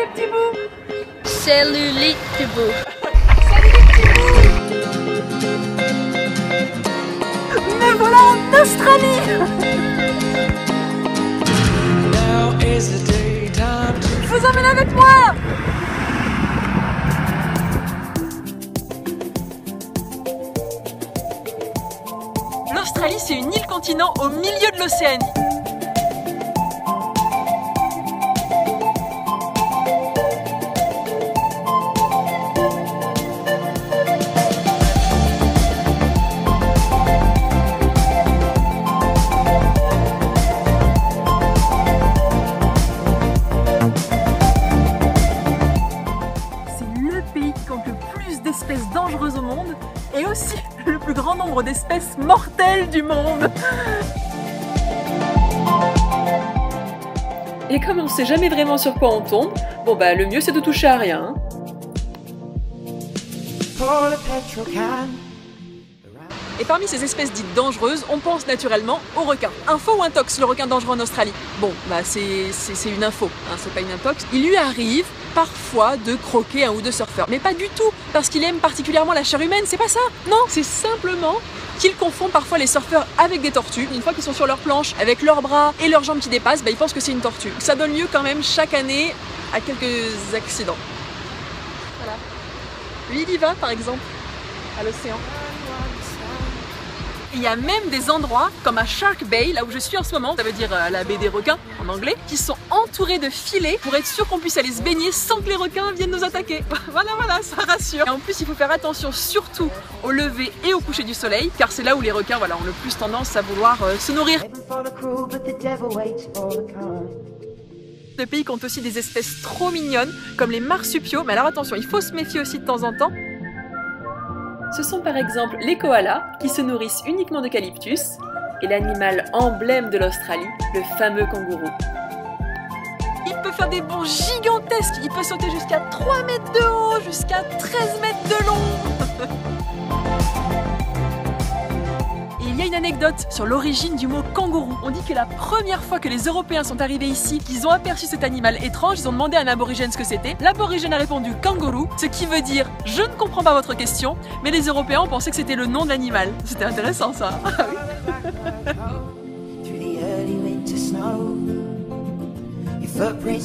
les petits bouts. Salut les petits bouts. Salut les petits bouts. Me voilà en Australie. Je vous emmène avec moi. L'Australie, c'est une île-continent au milieu de l'Océanie. D'espèces dangereuses au monde et aussi le plus grand nombre d'espèces mortelles du monde. Et comme on ne sait jamais vraiment sur quoi on tombe, bon bah le mieux c'est de toucher à rien. Et parmi ces espèces dites dangereuses, on pense naturellement aux requins. Info ou intox, le requin dangereux en Australie? Bon, bah c'est une info, hein, c'est pas une intox. Il lui arrive parfois de croquer un ou deux surfeurs, mais pas du tout parce qu'il aime particulièrement la chair humaine, c'est pas ça. Non, c'est simplement qu'il confond parfois les surfeurs avec des tortues. Une fois qu'ils sont sur leur planche, avec leurs bras et leurs jambes qui dépassent, bah, ils pensent que c'est une tortue. Ça donne lieu quand même chaque année à quelques accidents. Voilà. Lui, il y va par exemple à l'océan. Il y a même des endroits comme à Shark Bay, là où je suis en ce moment, ça veut dire la baie des requins en anglais, qui sont entourés de filets pour être sûr qu'on puisse aller se baigner sans que les requins viennent nous attaquer. Voilà, ça rassure. Et en plus, il faut faire attention surtout au lever et au coucher du soleil, car c'est là où les requins ont le plus tendance à vouloir se nourrir. Le pays compte aussi des espèces trop mignonnes, comme les marsupiaux, mais alors attention, il faut se méfier aussi de temps en temps. Ce sont par exemple les koalas qui se nourrissent uniquement d'eucalyptus et l'animal emblème de l'Australie, le fameux kangourou. Il peut faire des bonds gigantesques, il peut sauter jusqu'à 3 mètres de haut, jusqu'à 13 mètres de long. Et il y a une anecdote sur l'origine du mot kangourou. On dit que la première fois que les Européens sont arrivés ici, qu'ils ont aperçu cet animal étrange, ils ont demandé à un aborigène ce que c'était. L'aborigène a répondu kangourou, ce qui veut dire « je ne comprends pas votre question », mais les Européens ont pensé que c'était le nom de l'animal. C'était intéressant ça. Ah oui.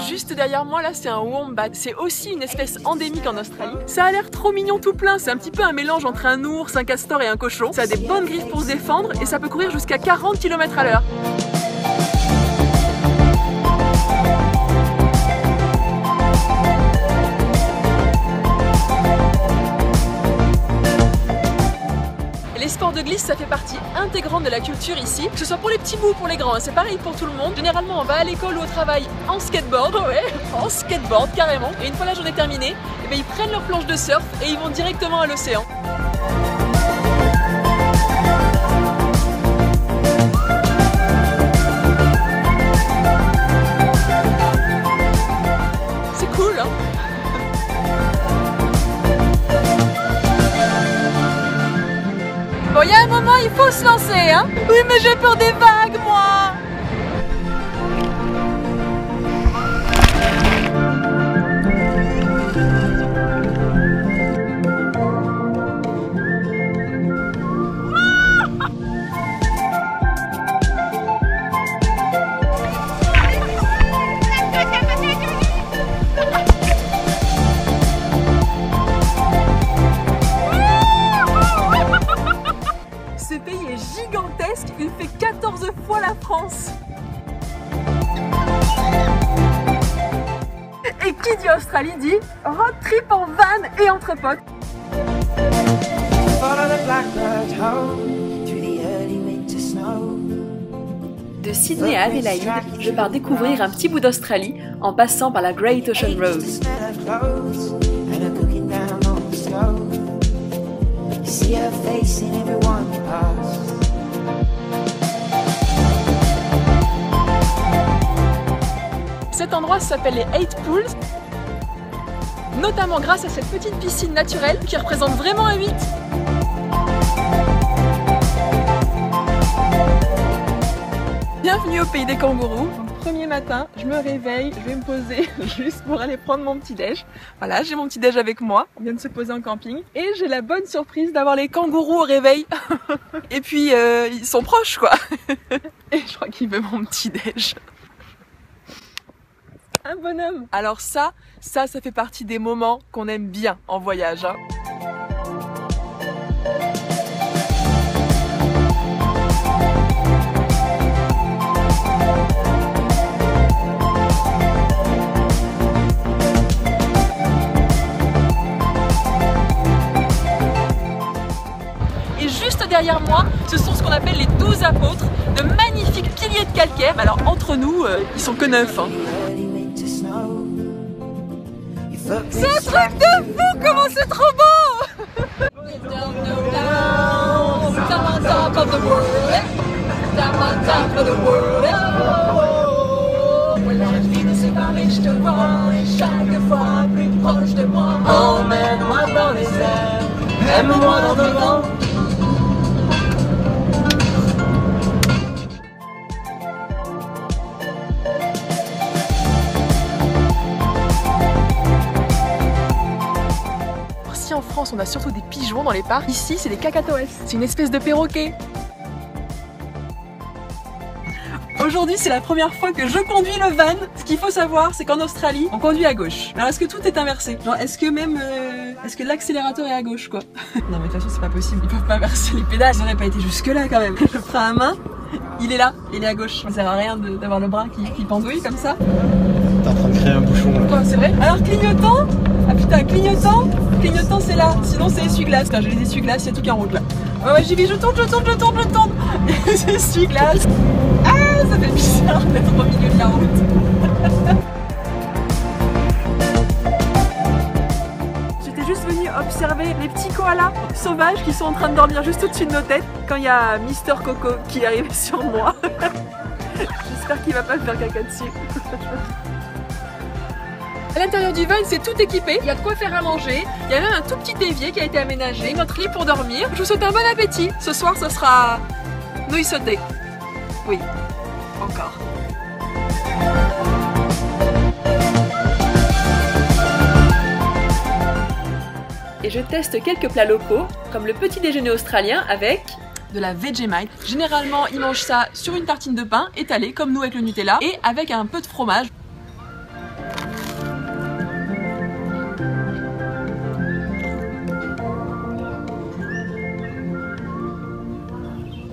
Juste derrière moi là c'est un wombat, c'est aussi une espèce endémique en Australie. Ça a l'air trop mignon tout plein, c'est un petit peu un mélange entre un ours, un castor et un cochon. Ça a des bonnes griffes pour se défendre et ça peut courir jusqu'à 40 km/h. Les sports de glisse, ça fait partie intégrante de la culture ici, que ce soit pour les petits bouts ou pour les grands, c'est pareil pour tout le monde. Généralement, on va à l'école ou au travail en skateboard, ouais, en skateboard carrément. Et une fois la journée terminée, eh bien, ils prennent leur planche de surf et ils vont directement à l'océan. C'est cool, hein? Bon, il y a un moment, il faut se lancer, hein? Oui, mais j'ai peur des vagues, moi! Ce pays est gigantesque, il fait 14 fois la France. Et qui dit Australie dit road trip en van et entre potes. De Sydney à Adélaïde, je pars découvrir un petit bout d'Australie en passant par la Great Ocean Road. Cet endroit s'appelle les 8 Pools, notamment grâce à cette petite piscine naturelle qui représente vraiment un 8. Bienvenue au pays des kangourous. premier matin, je me réveille, je vais me poser juste pour aller prendre mon petit déj. Voilà, j'ai mon petit déj avec moi, on vient de se poser en camping et j'ai la bonne surprise d'avoir les kangourous au réveil. Et puis ils sont proches quoi. Et je crois qu'il veut mon petit déj. Un bonhomme. Alors ça fait partie des moments qu'on aime bien en voyage. Hein. Et juste derrière moi, ce sont ce qu'on appelle les 12 apôtres, de magnifiques piliers de calcaire. Alors entre nous, ils sont que 9. Hein. C'est un truc de fou, comment c'est trop beau! Emmène-moi dans les airs, aime-moi dans le vent. En France, on a surtout des pigeons dans les parcs. Ici, c'est des cacatoès. C'est une espèce de perroquet. Aujourd'hui, c'est la première fois que je conduis le van. Ce qu'il faut savoir, c'est qu'en Australie, on conduit à gauche. Alors, est-ce que tout est inversé? Genre, est-ce que l'accélérateur est à gauche, quoi? Non, mais de toute façon, c'est pas possible. Ils peuvent pas inverser les pédales. Ils n'auraient pas été jusque-là, quand même. Le frein à main, il est là. Il est à gauche. Ça sert à rien d'avoir le bras qui pendouille comme ça. T'es en train de créer un bouchon. Là. Quoi, c'est vrai? Alors, clignotant? Ah putain, clignotant c'est là, sinon c'est essuie-glace. Quand j'ai les essuie-glaces, il y a tout qui enroule là. Ouais, j'y vais, je tourne. Les essuie-glaces. Ah, ça fait bizarre d'être au milieu de la route. J'étais juste venue observer les petits koalas sauvages qui sont en train de dormir juste au-dessus de nos têtes quand il y a Mister Coco qui est arrivé sur moi. J'espère qu'il va pas me faire caca dessus. À l'intérieur du van, c'est tout équipé, il y a de quoi faire à manger, il y a même un tout petit évier qui a été aménagé, notre lit pour dormir. Je vous souhaite un bon appétit. Ce soir, ce sera nouilles sautées. Oui, encore. Et je teste quelques plats locaux, comme le petit déjeuner australien avec de la Vegemite. Généralement, ils mangent ça sur une tartine de pain étalée, comme nous avec le Nutella, et avec un peu de fromage.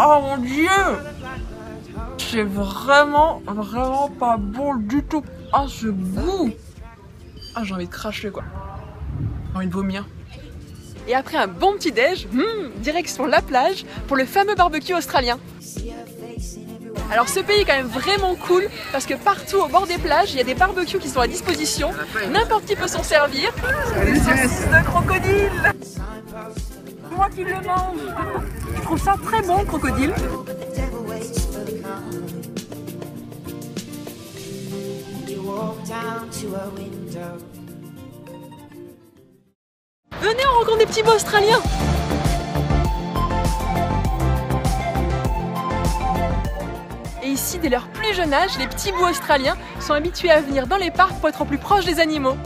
Oh mon dieu! C'est vraiment pas bon du tout. Ah, ce goût! Ah, j'ai envie de cracher quoi. J'ai envie de vomir. Et après un bon petit déj, direction la plage pour le fameux barbecue australien. Alors ce pays est quand même vraiment cool parce que partout au bord des plages, il y a des barbecues qui sont à disposition. N'importe qui peut s'en servir. Des saucisses de crocodile! Moi qui le mange! Je trouve ça très bon, le crocodile. Venez, on rencontre des petits bouts australiens. Et ici, dès leur plus jeune âge, les petits bouts australiens sont habitués à venir dans les parcs pour être au plus proche des animaux.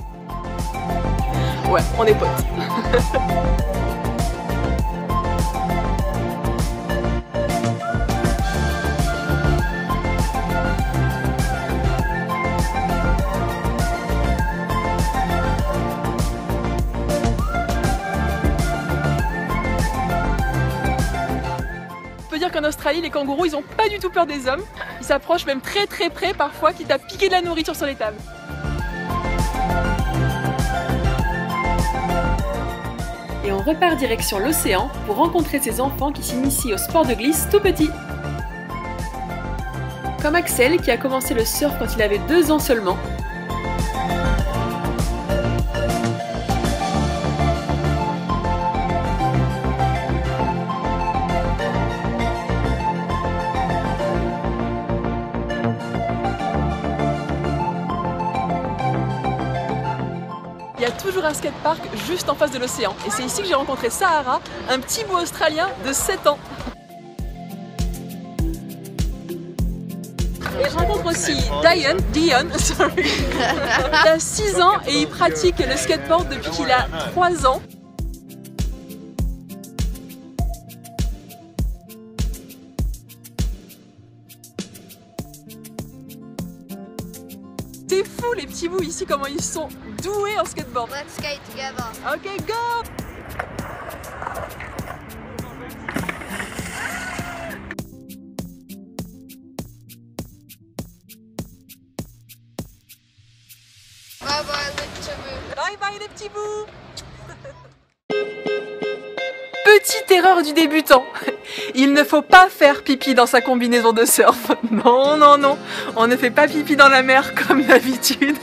Ouais, on est potes. Dire qu'en Australie, les kangourous, ils ont pas du tout peur des hommes. Ils s'approchent même très près parfois, quitte à piquer de la nourriture sur les tables. Et on repart direction l'océan pour rencontrer ces enfants qui s'initient au sport de glisse tout petit. Comme Axel qui a commencé le surf quand il avait 2 ans seulement. Il y a toujours un skatepark juste en face de l'océan. Et c'est ici que j'ai rencontré Sahara, un petit bout australien de 7 ans. Et je rencontre rencontre aussi Dion, sorry. Il a 6 ans et il pratique le skateboard depuis qu'il a 3 ans. C'est fou les petits bouts ici, comment ils sont doués en skateboard. Let's skate together. Ok, go! Bye bye, les petits bouts. Bye bye les petits bouts. Petite erreur du débutant. Il ne faut pas faire pipi dans sa combinaison de surf. Non, non, non. On ne fait pas pipi dans la mer comme d'habitude.